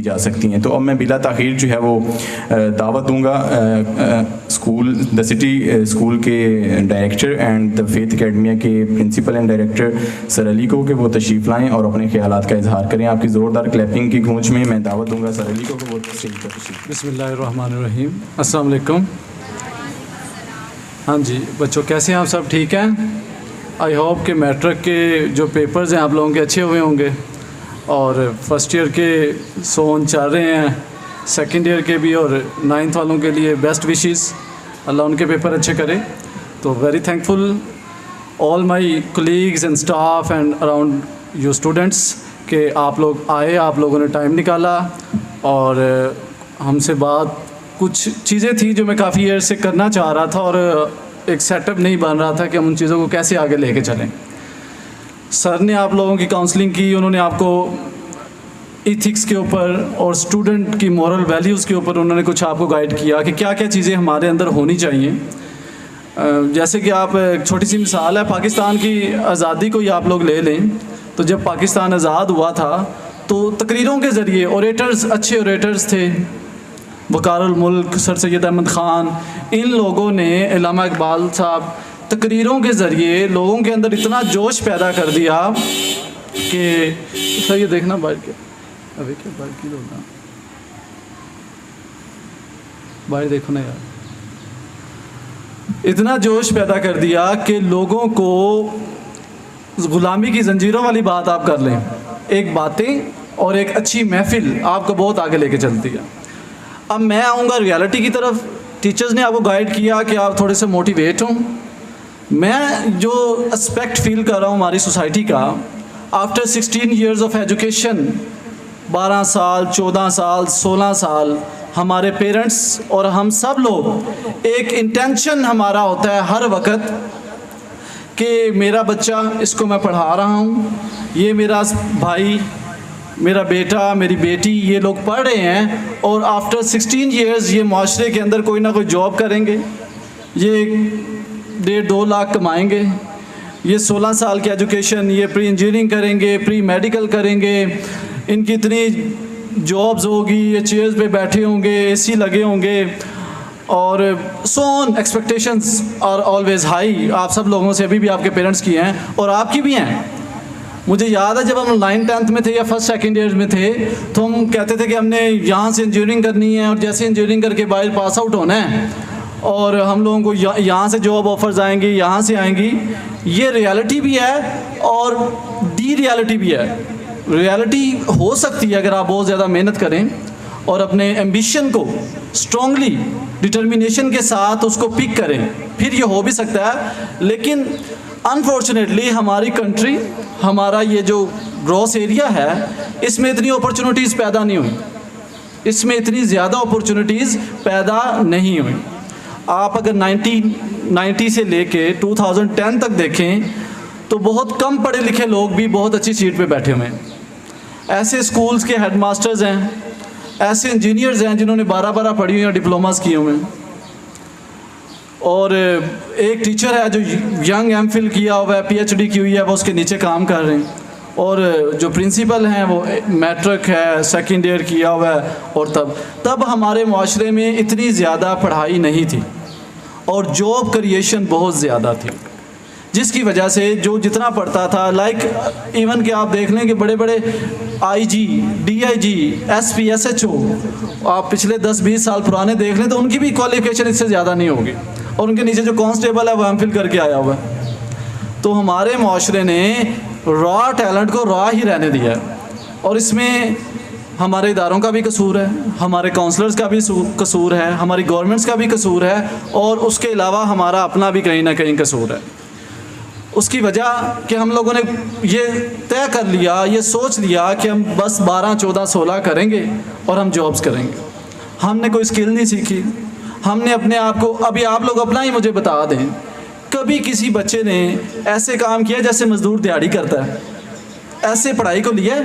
जा सकती हैं। तो अब मैं बिला ताख़ीर जो है वो दावत दूँगा स्कूल द सिटी स्कूल के director and the faith academia के principal and director sir Ali को कि वो तशरीफ़ लाएँ और अपने ख्यालात का इजहार करें। आपकी ज़ोरदार क्लैपिंग की गूंज में मैं दावत दूँगा सर अली को कि वो स्टेज पर तशरीफ़। बिस्मिल्लाहिर्रहमानिर्रहीम, अस्सलाम वालेकुम। हाँ जी बच्चों, कैसे हैं आप सब? ठीक हैं? आई होप कि मैट्रिक के जो पेपर्स हैं आप लोगों के अच्छे हुए होंगे और फर्स्ट ईयर के सोन चल रहे हैं, सेकंड ईयर के भी, और 9th वालों के लिए बेस्ट विशेस, अल्लाह उनके पेपर अच्छे करे। तो very thankful all my colleagues and staff and around you students कि आप लोग आए, आप लोगों ने टाइम निकाला और हमसे बात कुछ चीज़ें थी जो मैं काफ़ी ईयर से करना चाह रहा था और एक सेटअप नहीं बन रहा था कि हम उन चीज़ों को कैसे आगे लेके चलें। सर ने आप लोगों की काउंसलिंग की, उन्होंने आपको इथिक्स के ऊपर और स्टूडेंट की मॉरल वैल्यूज़ के ऊपर उन्होंने कुछ आपको गाइड किया कि क्या क्या चीज़ें हमारे अंदर होनी चाहिए। जैसे कि आप एक छोटी सी मिसाल है, पाकिस्तान की आज़ादी को ही आप लोग ले लें तो जब पाकिस्तान आज़ाद हुआ था तो तकरीरों के ज़रिए ओरेटर्स, अच्छे ओरेटर्स थे, वक़ारुल मुल्क, सर सैयद अहमद ख़ान, इन लोगों ने, इल्लामा इकबाल साहब, तकरीरों के ज़रिए लोगों के अंदर इतना जोश पैदा कर दिया कि सर ये देखना बाहर के, अभी क्या बाहर की लोग, बाहर देखो ना यार, इतना जोश पैदा कर दिया कि लोगों को ग़ुलामी की ज़ंजीरों वाली बात आप कर लें, एक बातें और एक अच्छी महफ़िल आपको बहुत आगे लेके चलती है। अब मैं आऊँगा रियलिटी की तरफ। टीचर्स ने आपको गाइड किया कि आप थोड़े से मोटिवेट हों। मैं जो एस्पेक्ट फील कर रहा हूँ हमारी सोसाइटी का, आफ्टर 16 ईयर्स ऑफ एजुकेशन, 12 साल, 14 साल, 16 साल, हमारे पेरेंट्स और हम सब लोग, एक इंटेंशन हमारा होता है हर वक्त कि मेरा बच्चा, इसको मैं पढ़ा रहा हूँ, ये मेरा भाई, मेरा बेटा, मेरी बेटी, ये लोग पढ़ रहे हैं और आफ्टर 16 ईयर्स ये माशरे के अंदर कोई ना कोई जॉब करेंगे, ये 1.5-2 लाख कमाएंगे, ये 16 साल की एजुकेशन, ये प्री इंजीनियरिंग करेंगे, प्री मेडिकल करेंगे, इनकी इतनी जॉब्स होगी, ये चेयर्स पे बैठे होंगे, एसी लगे होंगे और so on. Expectations are always high. आप सब लोगों से, अभी भी आपके पेरेंट्स की हैं और आपकी भी हैं। मुझे याद है जब हम 9th-10th में थे या फर्स्ट सेकंड ईयर में थे तो हम कहते थे कि हमने यहाँ से इंजीनियरिंग करनी है और जैसे इंजीनियरिंग करके बाहर पास आउट होना है और हम लोगों को यहाँ से जॉब ऑफर्स आएंगी, यहाँ से आएंगी। ये रियलिटी भी है और डी रियलिटी भी है। रियलिटी हो सकती है अगर आप बहुत ज़्यादा मेहनत करें और अपने एम्बिशन को स्ट्रॉन्गली, डिटर्मिनेशन के साथ उसको पिक करें, फिर ये हो भी सकता है। लेकिन अनफॉर्चुनेटली हमारी कंट्री, हमारा ये जो ग्रॉस एरिया है, इसमें इतनी अपॉर्चुनिटीज़ पैदा नहीं हुई, इसमें इतनी ज़्यादा अपॉर्चुनिटीज़ पैदा नहीं हुई। आप अगर 1990 से लेके 2010 तक देखें तो बहुत कम पढ़े लिखे लोग भी बहुत अच्छी सीट पे बैठे हुए हैं। ऐसे स्कूल्स के हेडमास्टर्स हैं, ऐसे इंजीनियर्स हैं जिन्होंने 12 पढ़ी हुई और डिप्लोमास किए हुए हैं, और एक टीचर है जो यंग एमफिल किया हुआ है, पीएचडी की हुई है, वो उसके नीचे काम कर रहे हैं, और जो प्रिंसिपल हैं वो मैट्रिक है, सेकंड ईयर किया हुआ है। और तब हमारे माशरे में इतनी ज़्यादा पढ़ाई नहीं थी और जॉब क्रिएशन बहुत ज़्यादा थी, जिसकी वजह से जो जितना पढ़ता था, लाइक इवन कि आप देख लें कि बड़े बड़े आईजी, डीआईजी, एसपी, एसएचओ आप पिछले 10-20 साल पुराने देख लें तो उनकी भी क्वालिफिकेशन इससे ज़्यादा नहीं होगी, और उनके नीचे जो कांस्टेबल है वो एमफिल करके आया हुआ है। तो हमारे माशरे ने रॉ टैलेंट को रॉ ही रहने दिया है, और इसमें हमारे इदारों का भी कसूर है, हमारे काउंसलर्स का भी कसूर है, हमारी गवर्नमेंट्स का भी कसूर है, और उसके अलावा हमारा अपना भी कहीं ना कहीं कसूर है। उसकी वजह कि हम लोगों ने ये तय कर लिया, ये सोच लिया कि हम बस 12, 14, 16 करेंगे और हम जॉब्स करेंगे। हमने कोई स्किल नहीं सीखी, हमने अपने आप को, अभी आप लोग अपना ही मुझे बता दें, कभी किसी बच्चे ने ऐसे काम किया जैसे मज़दूर दिहाड़ी करता है, ऐसे पढ़ाई को लिया?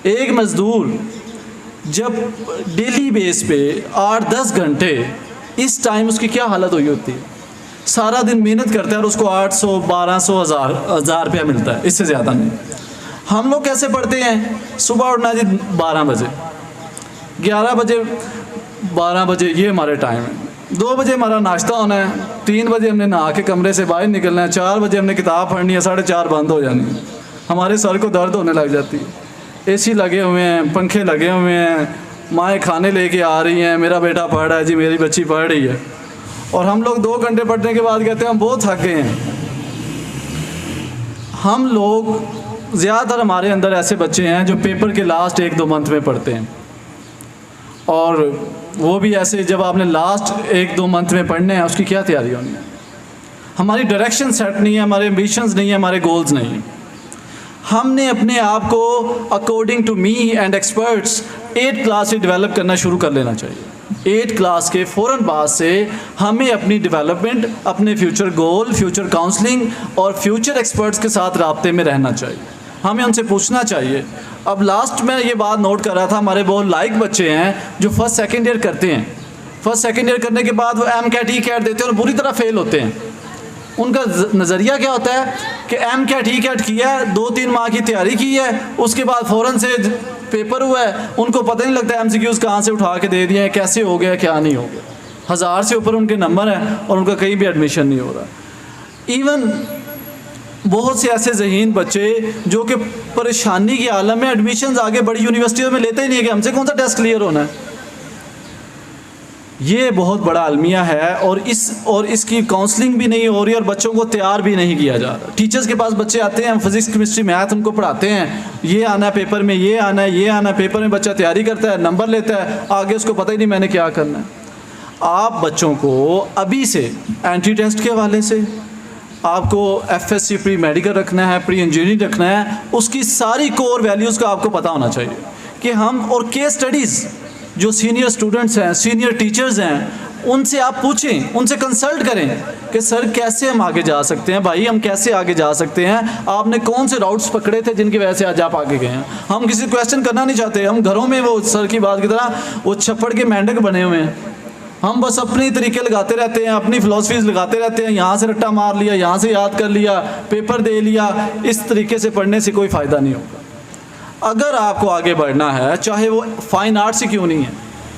एक मज़दूर जब डेली बेस पे 8-10 घंटे, इस टाइम उसकी क्या हालत हुई होती है, सारा दिन मेहनत करता है और उसको 800, 1200, 1000 रुपया मिलता है, इससे ज़्यादा नहीं। हम लोग कैसे पढ़ते हैं? सुबह उठना जी 12 बजे, 11 बजे, 12 बजे ये हमारे टाइम है। 2 बजे हमारा नाश्ता होना है, 3 बजे हमने नहा के कमरे से बाहर निकलना है, 4 बजे हमने किताब पढ़नी है, 4:30 बंद हो जानी है। हमारे सर को दर्द होने लग जाती है। एसी लगे हुए हैं, पंखे लगे हुए हैं, माएँ खाने लेके आ रही हैं, मेरा बेटा पढ़ रहा है जी, मेरी बच्ची पढ़ रही है, और हम लोग 2 घंटे पढ़ने के बाद कहते हैं हम बहुत थक गए हैं। हम लोग ज़्यादातर हमारे अंदर ऐसे बच्चे हैं जो पेपर के लास्ट 1-2 मंथ में पढ़ते हैं, और वो भी ऐसे जब आपने लास्ट 1-2 मंथ में पढ़ने हैं, उसकी क्या तैयारी होनी है? हमारी डायरेक्शन सेट नहीं है, हमारे एम्बिशंस नहीं है, हमारे गोल्स नहीं हैं। हमने अपने आप को according to me and experts 8th class से डेवलप करना शुरू कर लेना चाहिए। 8th क्लास के फ़ौरन बाद से हमें अपनी डेवलपमेंट, अपने फ्यूचर गोल, फ्यूचर काउंसलिंग और फ्यूचर एक्सपर्ट्स के साथ राब्ते में रहना चाहिए। हमें उनसे पूछना चाहिए। अब लास्ट में ये बात नोट कर रहा था, हमारे बहुत लाइक बच्चे हैं जो फर्स्ट सेकंड ईयर करते हैं। फर्स्ट सेकंड ईयर करने के बाद वो MCAT ECAT देते हैं और बुरी तरह फेल होते हैं। उनका नज़रिया क्या होता है कि MCAT ECAT किया है, 2-3 माह की तैयारी की है, उसके बाद फ़ौरन से पेपर हुआ है, उनको पता नहीं लगता MCQs कहाँ से उठा के दे दिए हैं, कैसे हो गया, क्या नहीं हो गया। 1000 से ऊपर उनके नंबर हैं और उनका कहीं भी एडमिशन नहीं हो रहा। इवन बहुत से ऐसे ज़हीन बच्चे जो कि परेशानी की आलम में एडमिशन आगे बड़ी यूनिवर्सिटियों में लेते ही नहीं है कि हमसे कौन सा टेस्ट क्लियर होना है। ये बहुत बड़ा अलमिया है, और इसकी काउंसलिंग भी नहीं हो रही और बच्चों को तैयार भी नहीं किया जा रहा। टीचर्स के पास बच्चे आते हैं, फिजिक्स केमिस्ट्री मैथ उनको पढ़ाते हैं, ये आना है पेपर में, ये आना है, ये आना है, पेपर में बच्चा तैयारी करता है, नंबर लेता है, आगे उसको पता ही नहीं मैंने क्या करना है। आप बच्चों को अभी से एंट्री टेस्ट के हवाले से, आपको FSC प्री मेडिकल रखना है, प्री इंजीनियरिंग रखना है, उसकी सारी कोर वैल्यूज़ का आपको पता होना चाहिए कि हम, और केस स्टडीज़ जो सीनियर स्टूडेंट्स हैं, सीनियर टीचर्स हैं, उनसे आप पूछें, उनसे कंसल्ट करें कि सर कैसे हम आगे जा सकते हैं, भाई हम कैसे आगे जा सकते हैं, आपने कौन से राउट्स पकड़े थे जिनकी वजह से आज आप आगे गए हैं। हम किसी क्वेश्चन करना नहीं चाहते, हम घरों में वो सर की बात की तरह वो छप्पड़ के मेंढक बने हुए हैं। हम बस अपने तरीके लगाते रहते हैं, अपनी फ़िलासफ़ीज़ लगाते रहते हैं, यहाँ से रट्टा मार लिया, यहाँ से याद कर लिया, पेपर दे लिया। इस तरीके से पढ़ने से कोई फ़ायदा नहीं होगा। अगर आपको आगे बढ़ना है, चाहे वो फ़ाइन आर्ट्स ही क्यों नहीं है,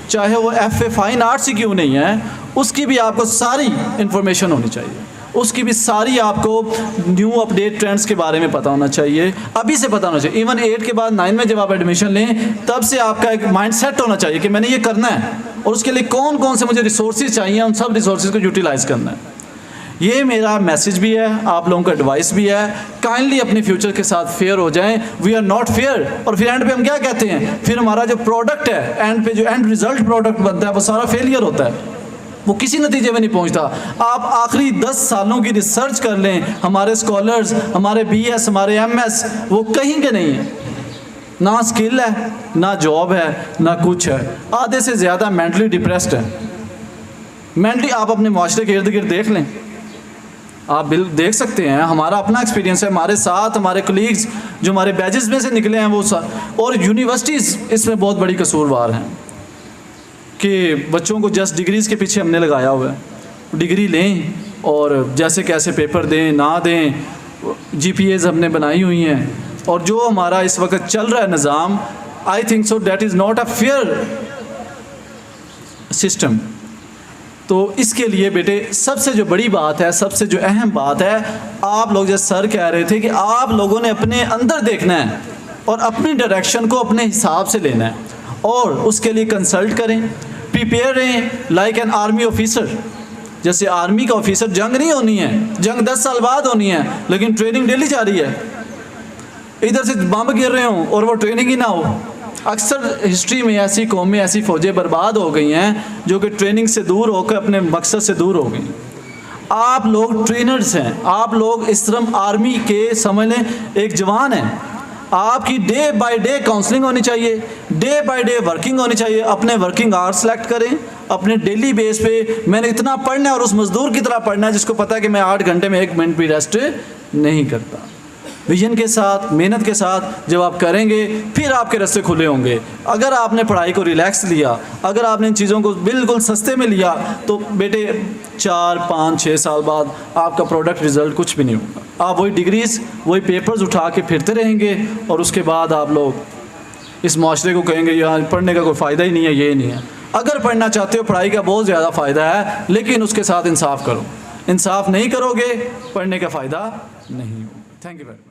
चाहे वो FA फ़ाइन आर्ट्स ही क्यों नहीं है, उसकी भी आपको सारी इन्फॉर्मेशन होनी चाहिए, उसकी भी सारी आपको न्यू अपडेट ट्रेंड्स के बारे में पता होना चाहिए, अभी से पता होना चाहिए। इवन 8 के बाद 9 में जब आप एडमिशन लें, तब से आपका एक माइंड सेट होना चाहिए कि मैंने ये करना है, और उसके लिए कौन कौन से मुझे रिसोर्सेज चाहिए, उन सब रिसोर्सेज को यूटिलाइज़ करना है। ये मेरा मैसेज भी है, आप लोगों का एडवाइस भी है। काइंडली अपने फ्यूचर के साथ फेयर हो जाएं। We are not fair. और फिर एंड पे हम क्या कहते हैं, फिर हमारा जो प्रोडक्ट है, एंड पे जो एंड रिजल्ट प्रोडक्ट बनता है, वो सारा फेलियर होता है, वो किसी नतीजे में नहीं पहुंचता। आप आखिरी 10 सालों की रिसर्च कर लें, हमारे स्कॉलर्स, हमारे BS, हमारे MS, वो कहीं के नहीं है, ना स्किल है, ना जॉब है, ना कुछ है। आधे से ज़्यादा मेंटली डिप्रेस्ड है। मेंटली आप अपने माशरे के इर्द गिर्द देख लें, आप बिल देख सकते हैं। हमारा अपना एक्सपीरियंस है, हमारे साथ हमारे कलीग्स जो हमारे बैचेस में से निकले हैं वो और यूनिवर्सिटीज़ इसमें बहुत बड़ी कसूरवार हैं कि बच्चों को जस्ट डिग्रीज़ के पीछे हमने लगाया हुआ है। डिग्री लें और जैसे कैसे पेपर दें ना दें, GPAs हमने बनाई हुई हैं, और जो हमारा इस वक्त चल रहा है Nizam, I think so that is not a fair system. तो इसके लिए बेटे सबसे जो बड़ी बात है, सबसे जो अहम बात है, आप लोग जैसे सर कह रहे थे कि आप लोगों ने अपने अंदर देखना है और अपनी डायरेक्शन को अपने हिसाब से लेना है, और उसके लिए कंसल्ट करें, प्रिपेयर रहें लाइक एन आर्मी ऑफिसर। जैसे आर्मी का ऑफिसर, जंग नहीं होनी है, जंग 10 साल बाद होनी है, लेकिन ट्रेनिंग डेली जारी है। इधर से बम गिर रहे हों और वो ट्रेनिंग ही ना हो। अक्सर हिस्ट्री में ऐसी कौमें, ऐसी फ़ौजें बर्बाद हो गई हैं जो कि ट्रेनिंग से दूर होकर अपने मकसद से दूर हो गई। आप लोग ट्रेनर्स हैं, आप लोग इस तरह आर्मी के समझ लें एक जवान हैं। आपकी डे बाय डे काउंसलिंग होनी चाहिए, डे बाय डे वर्किंग होनी चाहिए। अपने वर्किंग आवर्स सेलेक्ट करें, अपने डेली बेस पे मैंने इतना पढ़ना है, और उस मज़दूर की तरह पढ़ना है जिसको पता है कि मैं 8 घंटे में 1 मिनट भी रेस्ट नहीं करता। विजन के साथ, मेहनत के साथ जब आप करेंगे फिर आपके रास्ते खुले होंगे। अगर आपने पढ़ाई को रिलैक्स लिया, अगर आपने इन चीज़ों को बिल्कुल सस्ते में लिया, तो बेटे 4, 5, 6 साल बाद आपका प्रोडक्ट रिज़ल्ट कुछ भी नहीं होगा। आप वही डिग्रीज़, वही पेपर्स उठा के फिरते रहेंगे और उसके बाद आप लोग इस माशरे को कहेंगे यार पढ़ने का कोई फ़ायदा ही नहीं है, ये नहीं है। अगर पढ़ना चाहते हो, पढ़ाई का बहुत ज़्यादा फ़ायदा है, लेकिन उसके साथ इंसाफ करो। इंसाफ नहीं करोगे, पढ़ने का फ़ायदा नहीं होगा। Thank you very much.